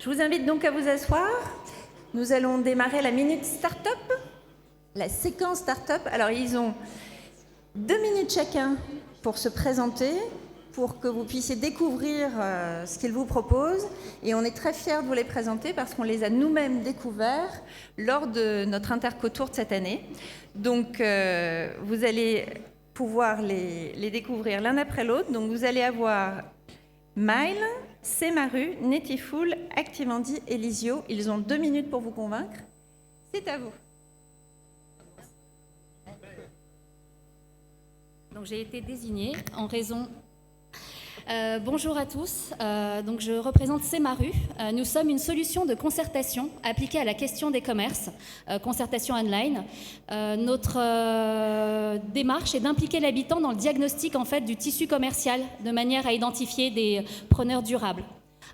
Je vous invite donc à vous asseoir. Nous allons démarrer la Minute Start-up, la séquence Start-up. Alors, ils ont 2 minutes chacun pour se présenter, pour que vous puissiez découvrir ce qu'ils vous proposent. Et on est très fiers de vous les présenter parce qu'on les a nous-mêmes découverts lors de notre Interco-Tour de cette année. Donc, vous allez pouvoir les découvrir l'un après l'autre. Donc, vous allez avoir Mile, Semaru, Netiful, Activandi et Lizio. Ils ont 2 minutes pour vous convaincre. C'est à vous. Donc, j'ai été désignée en raison... bonjour à tous, donc je représente Semaru. Nous sommes une solution de concertation appliquée à la question des commerces, concertation online. Notre démarche est d'impliquer l'habitant dans le diagnostic en fait, du tissu commercial de manière à identifier des preneurs durables.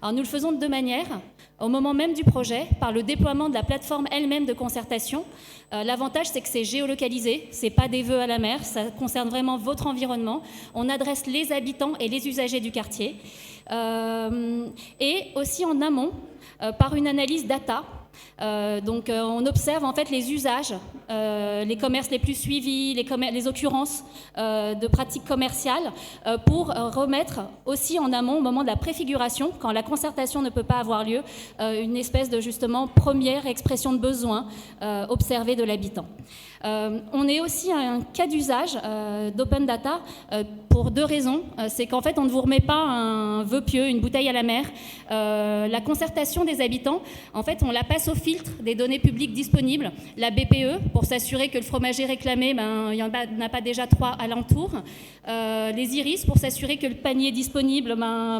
Alors nous le faisons de 2 manières. Au moment même du projet, par le déploiement de la plateforme elle-même de concertation. L'avantage, c'est que c'est géolocalisé, c'est pas des vœux à la mer, ça concerne vraiment votre environnement. On adresse les habitants et les usagers du quartier. Et aussi en amont, par une analyse data. On observe en fait les usages, les commerces les plus suivis, les occurrences de pratiques commerciales pour remettre aussi en amont, au moment de la préfiguration, quand la concertation ne peut pas avoir lieu, une espèce de justement première expression de besoin observée de l'habitant. On est aussi un cas d'usage d'open data pour 2 raisons. C'est qu'en fait, on ne vous remet pas un vœu pieux, une bouteille à la mer. La concertation des habitants, en fait, on la passe au filtre des données publiques disponibles. La BPE, pour s'assurer que le fromager réclamé, il n'y en a pas déjà 3 alentours. Les iris, pour s'assurer que le panier disponible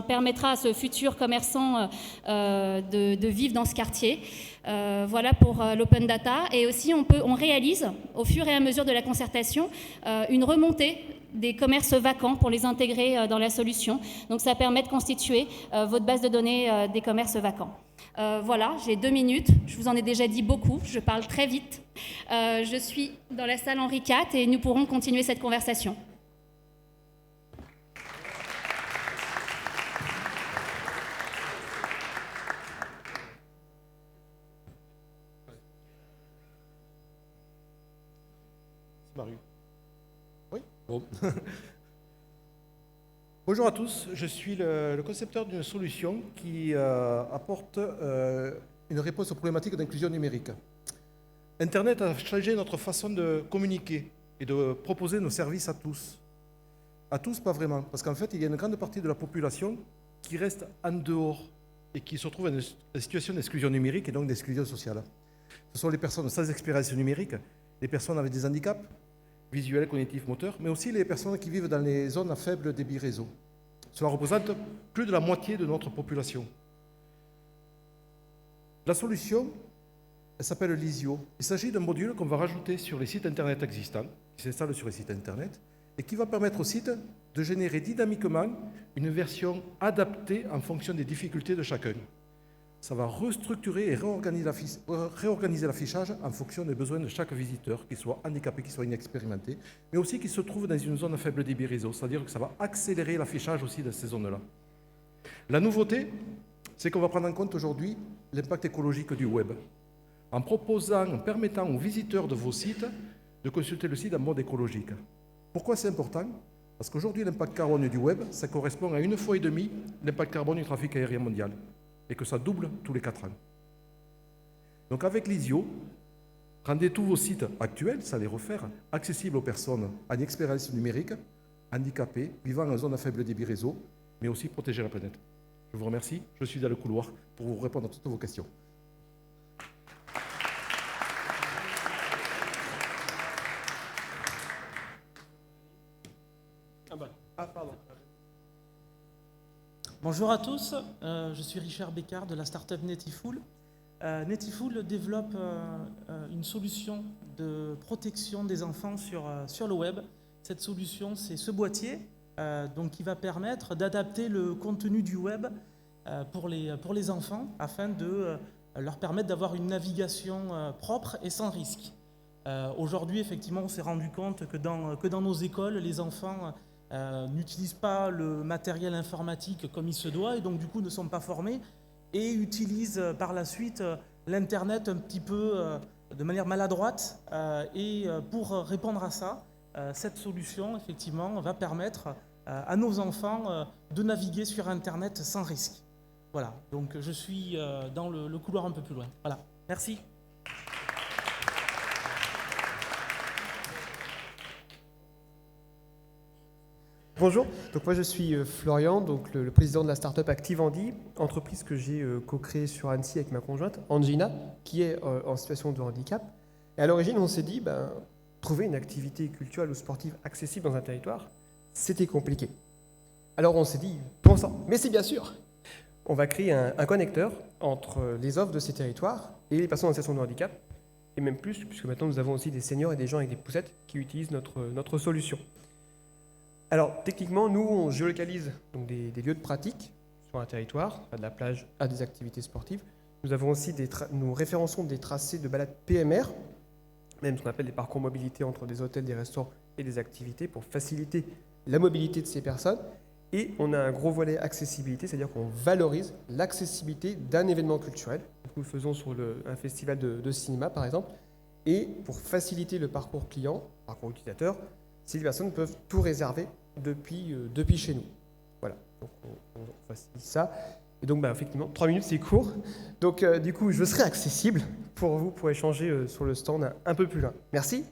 permettra à ce futur commerçant de vivre dans ce quartier. Voilà pour l'open data. Et aussi, on réalise, au fur et à mesure de la concertation, une remontée des commerces vacants pour les intégrer dans la solution. Donc, ça permet de constituer votre base de données des commerces vacants. Voilà, j'ai 2 minutes. Je vous en ai déjà dit beaucoup. Je parle très vite. Je suis dans la salle Henri IV et nous pourrons continuer cette conversation. Maru. Oui. Bon. Bonjour à tous, je suis le concepteur d'une solution qui apporte une réponse aux problématiques d'inclusion numérique. Internet a changé notre façon de communiquer et de proposer nos services à tous. À tous, pas vraiment, parce qu'en fait, il y a une grande partie de la population qui reste en dehors et qui se retrouve dans une situation d'exclusion numérique et donc d'exclusion sociale. Ce sont les personnes sans expérience numérique, les personnes avec des handicaps, visuels, cognitifs, moteurs, mais aussi les personnes qui vivent dans les zones à faible débit réseau. Cela représente plus de la moitié de notre population. La solution, elle s'appelle Lizio. Il s'agit d'un module qu'on va rajouter sur les sites internet existants, qui s'installe sur les sites internet, et qui va permettre au site de générer dynamiquement une version adaptée en fonction des difficultés de chacun. Ça va restructurer et réorganiser l'affichage en fonction des besoins de chaque visiteur, qu'il soit handicapé, qu'il soit inexpérimenté, mais aussi qu'il se trouve dans une zone à faible débit réseau, c'est-à-dire que ça va accélérer l'affichage aussi dans ces zones-là. La nouveauté, c'est qu'on va prendre en compte aujourd'hui l'impact écologique du web, en permettant aux visiteurs de vos sites de consulter le site en mode écologique. Pourquoi c'est important ? Parce qu'aujourd'hui, l'impact carbone du web, ça correspond à 1,5 fois l'impact carbone du trafic aérien mondial, et que ça double tous les 4 ans. Donc avec Lizio, rendez tous vos sites actuels, ça les refaire, accessibles aux personnes en expérience numérique, handicapées, vivant en zone à faible débit réseau, mais aussi protéger la planète. Je vous remercie, je suis dans le couloir pour vous répondre à toutes vos questions. Pardon. Bonjour à tous, je suis Richard Bécard de la startup Netiful. Netiful développe une solution de protection des enfants sur le web. Cette solution, c'est ce boîtier qui va permettre d'adapter le contenu du web pour les enfants afin de leur permettre d'avoir une navigation propre et sans risque. Aujourd'hui, effectivement, on s'est rendu compte que dans nos écoles, les enfants n'utilisent pas le matériel informatique comme il se doit et donc du coup ne sont pas formés et utilisent par la suite l'Internet un petit peu de manière maladroite. Et pour répondre à ça, cette solution, effectivement, va permettre à nos enfants de naviguer sur Internet sans risque. Voilà, donc je suis dans le couloir un peu plus loin. Voilà, merci. Bonjour, donc moi je suis Florian, donc le président de la start-up Activandi, entreprise que j'ai co-créée sur Annecy avec ma conjointe, Angina, qui est en situation de handicap. Et à l'origine, on s'est dit, trouver une activité culturelle ou sportive accessible dans un territoire, c'était compliqué. Alors on s'est dit, bon sang, mais c'est bien sûr, on va créer un connecteur entre les offres de ces territoires et les personnes en situation de handicap, et même plus, puisque maintenant nous avons aussi des seniors et des gens avec des poussettes qui utilisent notre solution. Alors, techniquement, nous, on géolocalise donc des lieux de pratique sur un territoire, de la plage à des activités sportives. Nous avons aussi nous référençons des tracés de balade PMR, même ce qu'on appelle des parcours mobilité entre des hôtels, des restaurants et des activités pour faciliter la mobilité de ces personnes. Et on a un gros volet accessibilité, c'est-à-dire qu'on valorise l'accessibilité d'un événement culturel. Nous le faisons sur un festival de cinéma, par exemple. Et pour faciliter le parcours client, parcours utilisateur, ces personnes peuvent tout réserver depuis chez nous. Voilà, donc on facilite ça. Et donc, effectivement, 3 minutes, c'est court. Donc, du coup, je serai accessible pour vous, pour échanger sur le stand un peu plus loin. Merci.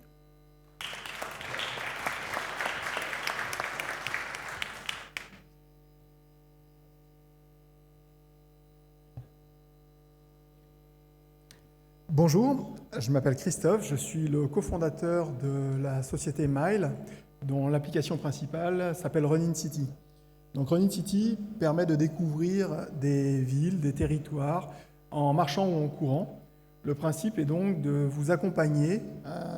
Bonjour, je m'appelle Christophe, je suis le cofondateur de la société Mile, dont l'application principale s'appelle Run in City. Donc Run in City permet de découvrir des villes, des territoires, en marchant ou en courant. Le principe est donc de vous accompagner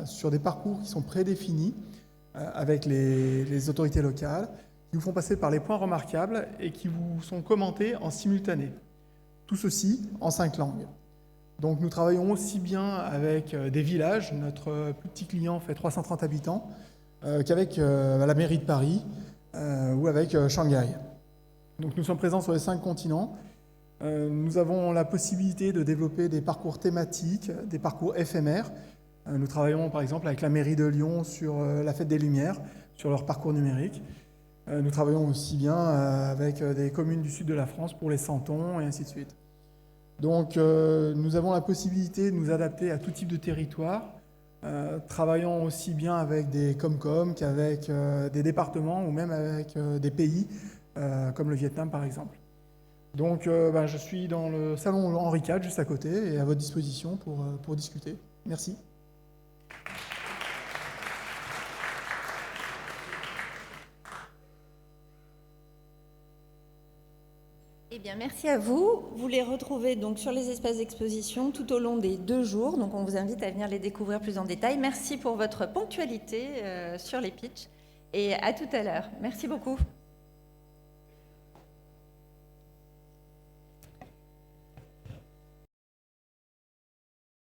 sur des parcours qui sont prédéfinis avec les autorités locales, qui vous font passer par les points remarquables et qui vous sont commentés en simultané. Tout ceci en 5 langues. Donc nous travaillons aussi bien avec des villages, notre plus petit client fait 330 habitants, qu'avec la mairie de Paris ou avec Shanghai. Donc nous sommes présents sur les 5 continents. Nous avons la possibilité de développer des parcours thématiques, des parcours éphémères. Nous travaillons par exemple avec la mairie de Lyon sur la Fête des Lumières, sur leur parcours numérique. Nous travaillons aussi bien avec des communes du sud de la France pour les Santons et ainsi de suite. Donc nous avons la possibilité de nous adapter à tout type de territoire, travaillant aussi bien avec des Comcom qu'avec des départements ou même avec des pays comme le Vietnam par exemple. Donc je suis dans le salon Henri IV juste à côté et à votre disposition pour discuter. Merci. Eh bien, merci à vous. Vous les retrouvez donc sur les espaces d'exposition tout au long des 2 jours. Donc, on vous invite à venir les découvrir plus en détail. Merci pour votre ponctualité sur les pitchs et à tout à l'heure. Merci beaucoup.